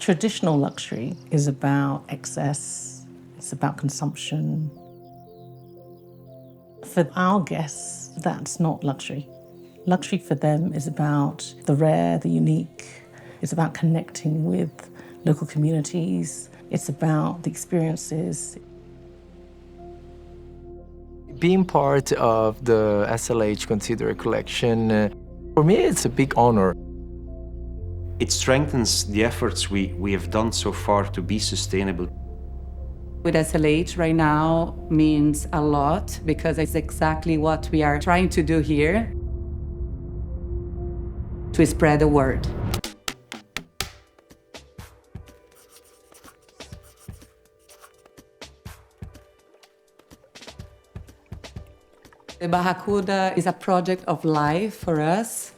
Traditional luxury is about excess, it's about consumption. For our guests, that's not luxury. Luxury for them is about the rare, the unique. It's about connecting with local communities. It's about the experiences. Being part of the SLH Considerate Collection, for me it's a big honor. It strengthens the efforts we have done so far to be sustainable. With SLH right now means a lot because it's exactly what we are trying to do here, to spread the word. The Barracuda is a project of life for us.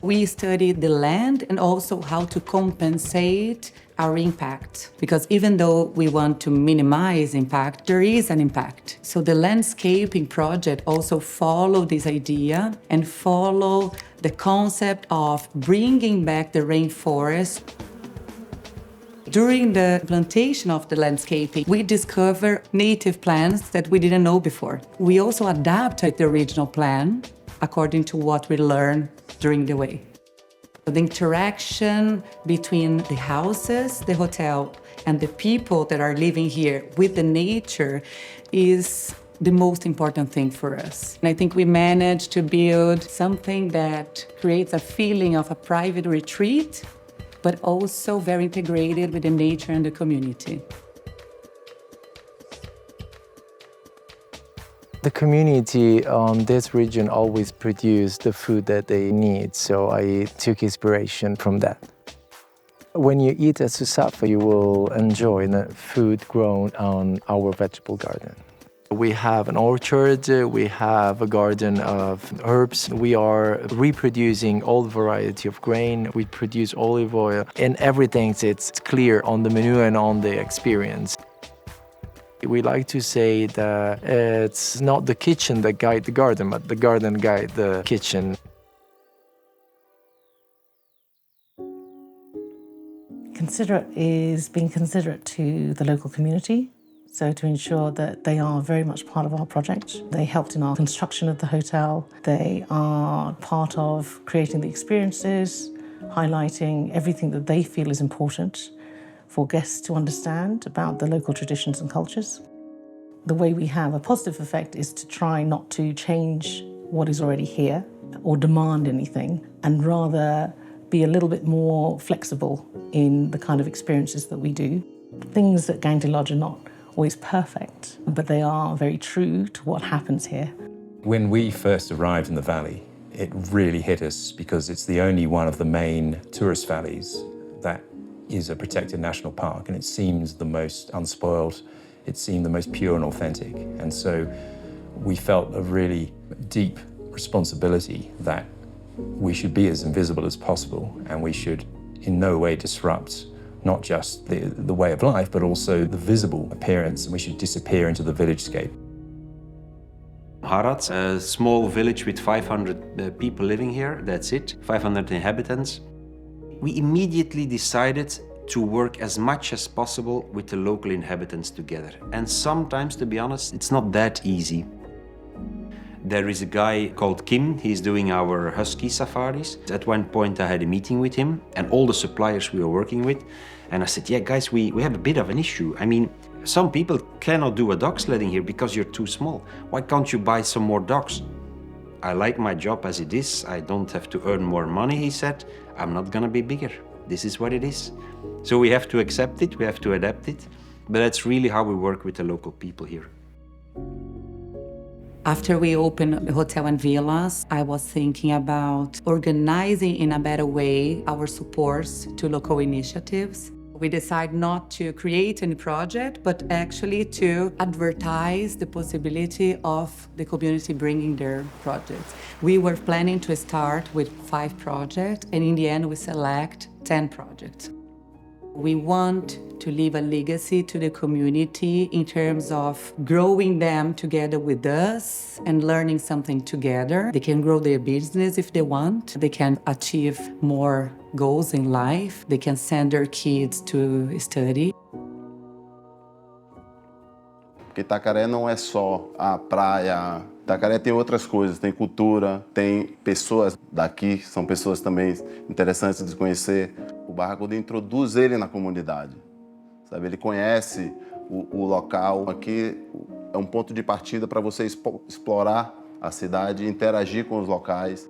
We studied the land and also how to compensate our impact. Because even though we want to minimize impact, there is an impact. So the landscaping project also followed this idea and follow the concept of bringing back the rainforest. During the plantation of the landscaping, we discovered native plants that we didn't know before. We also adapted the original plan according to what we learned during the way. The interaction between the houses, the hotel, and the people that are living here with the nature is the most important thing for us. And I think we managed to build something that creates a feeling of a private retreat, but also very integrated with the nature and the community. The community on this region always produce the food that they need, so I took inspiration from that. When you eat at Susafa, you will enjoy the food grown on our vegetable garden. We have an orchard, we have a garden of herbs. We are reproducing all variety of grain. We produce olive oil, and everything it's clear on the menu and on the experience. We like to say that it's not the kitchen that guides the garden, but the garden guides the kitchen. Considerate is being considerate to the local community, so to ensure that they are very much part of our project. They helped in our construction of the hotel. They are part of creating the experiences, highlighting everything that they feel is important for guests to understand about the local traditions and cultures. The way we have a positive effect is to try not to change what is already here or demand anything, and rather be a little bit more flexible in the kind of experiences that we do. Things at Gang de Lodge are not always perfect, but they are very true to what happens here. When we first arrived in the valley, it really hit us because it's the only one of the main tourist valleys that is a protected national park, and it seems the most unspoiled, it seemed the most pure and authentic. And so we felt a really deep responsibility that we should be as invisible as possible, and we should in no way disrupt not just the way of life, but also the visible appearance, and we should disappear into the village-scape. Harad's a small village with 500 people living here, that's it, 500 inhabitants. We immediately decided to work as much as possible with the local inhabitants together. And sometimes, to be honest, it's not that easy. There is a guy called Kim, he's doing our husky safaris. At one point I had a meeting with him and all the suppliers we were working with. And I said, yeah guys, we have a bit of an issue. I mean, some people cannot do a dog sledding here because you're too small. Why can't you buy some more dogs? I like my job as it is. I don't have to earn more money, he said. I'm not gonna be bigger. This is what it is. So we have to accept it, we have to adapt it. But that's really how we work with the local people here. After we opened the hotel and villas, I was thinking about organizing in a better way our supports to local initiatives. We decided not to create any project, but actually to advertise the possibility of the community bringing their projects. We were planning to start with 5 projects, and in the end we select 10 projects. We want to leave a legacy to the community in terms of growing them together with us and learning something together. They can grow their business if they want. They can achieve more goals in life. They can send their kids to study. Porque Itacaré não é só a praia. Itacaré tem outras coisas, tem cultura, tem pessoas daqui, são pessoas também interessantes de conhecer. O Barracuda introduz ele na comunidade, sabe? Ele conhece o local. Aqui é um ponto de partida para você explorar a cidade, interagir com os locais.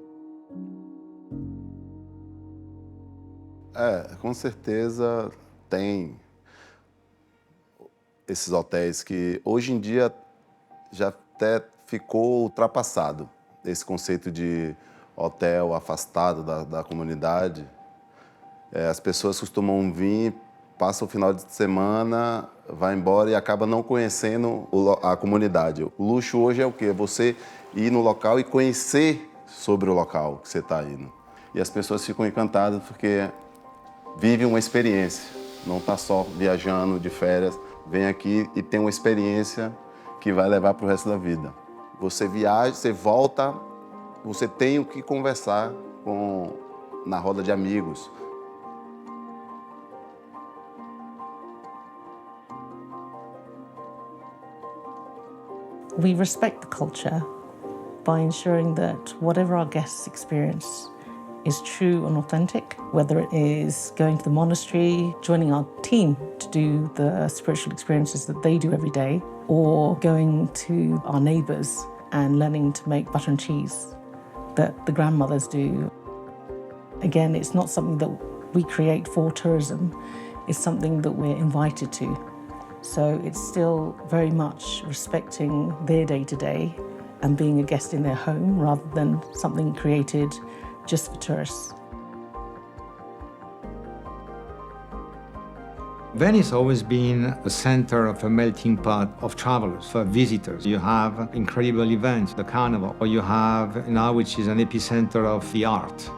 Com certeza tem esses hotéis que hoje em dia já até ficou ultrapassado. Esse conceito de hotel afastado da comunidade. As pessoas costumam vir, passam o final de semana, vai embora e acaba não conhecendo a comunidade. O luxo hoje é o quê? Você ir no local e conhecer sobre o local que você está indo. E as pessoas ficam encantadas porque vivem uma experiência. Não está só viajando de férias, vem aqui e tem uma experiência que vai levar para o resto da vida. Você viaja, você volta, você tem o que conversar na roda de amigos. We respect the culture by ensuring that whatever our guests experience is true and authentic, whether it is going to the monastery, joining our team to do the spiritual experiences that they do every day, or going to our neighbours and learning to make butter and cheese that the grandmothers do. Again, it's not something that we create for tourism, it's something that we're invited to. So it's still very much respecting their day-to-day and being a guest in their home rather than something created just for tourists. Venice has always been the center of a melting pot of travelers, for visitors. You have incredible events, the carnival, or you have now, which is an epicenter of the art,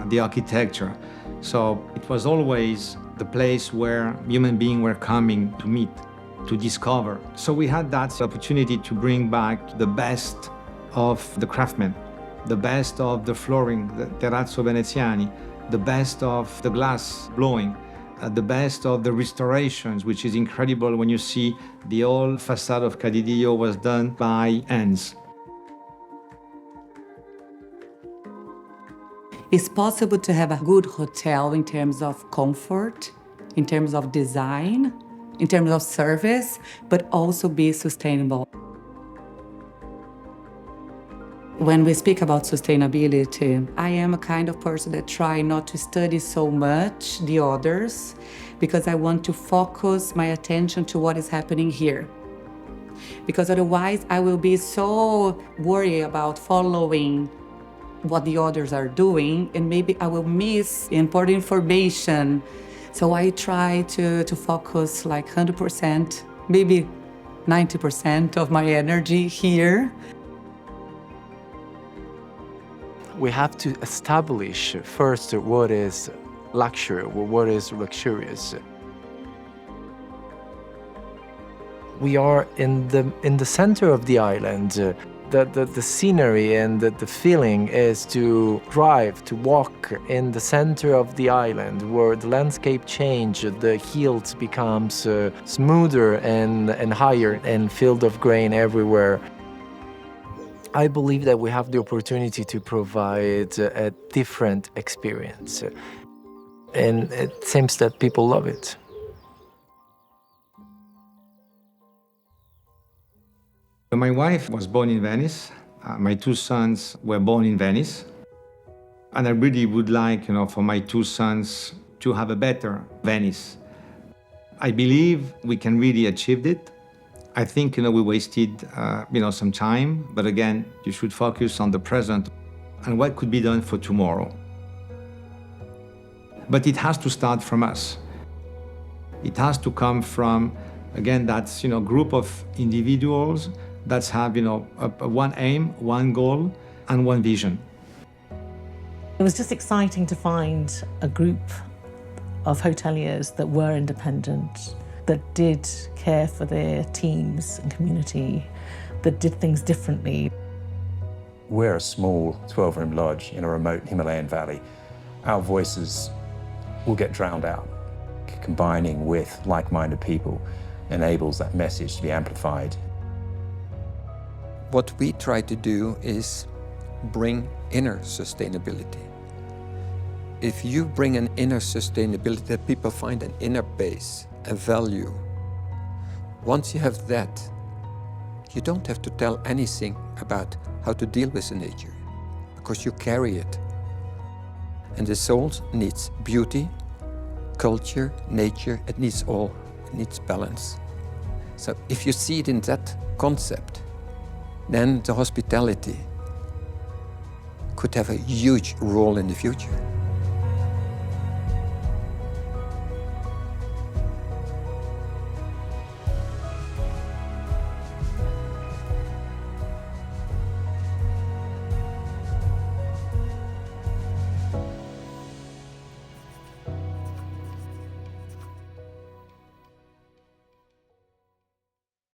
the architecture. So it was always the place where human beings were coming to meet, to discover. So we had that opportunity to bring back the best of the craftsmen, the best of the flooring, the terrazzo veneziani, the best of the glass blowing, the best of the restorations, which is incredible when you see the old facade of Cadidillo was done by hands. It's possible to have a good hotel in terms of comfort, in terms of design, in terms of service, but also be sustainable. When we speak about sustainability, I am a kind of person that try not to study so much the others because I want to focus my attention to what is happening here. Because otherwise I will be so worried about following what the others are doing and maybe I will miss important information. So I try to focus like 100%, maybe 90% of my energy here. We have to establish first what is luxury, what is luxurious. We are in the center of the island. The scenery and the feeling is to drive, to walk in the center of the island where the landscape changes, the hills becomes smoother and higher and field of grain everywhere. I believe that we have the opportunity to provide a different experience, and it seems that people love it. My wife was born in Venice. My two sons were born in Venice. And I really would like, for my two sons to have a better Venice. I believe we can really achieve it. I think, we wasted, some time, but again, you should focus on the present and what could be done for tomorrow. But it has to start from us. It has to come from, again, that's, group of individuals that have, one aim, one goal, and one vision. It was just exciting to find a group of hoteliers that were independent, that did care for their teams and community, that did things differently. We're a small 12-room lodge in a remote Himalayan valley. Our voices will get drowned out. Combining with like-minded people enables that message to be amplified. What we try to do is bring inner sustainability. If you bring an inner sustainability, that people find an inner base, a value, once you have that, you don't have to tell anything about how to deal with the nature, because you carry it. And the soul needs beauty, culture, nature, it needs all, it needs balance. So if you see it in that concept, then the hospitality could have a huge role in the future.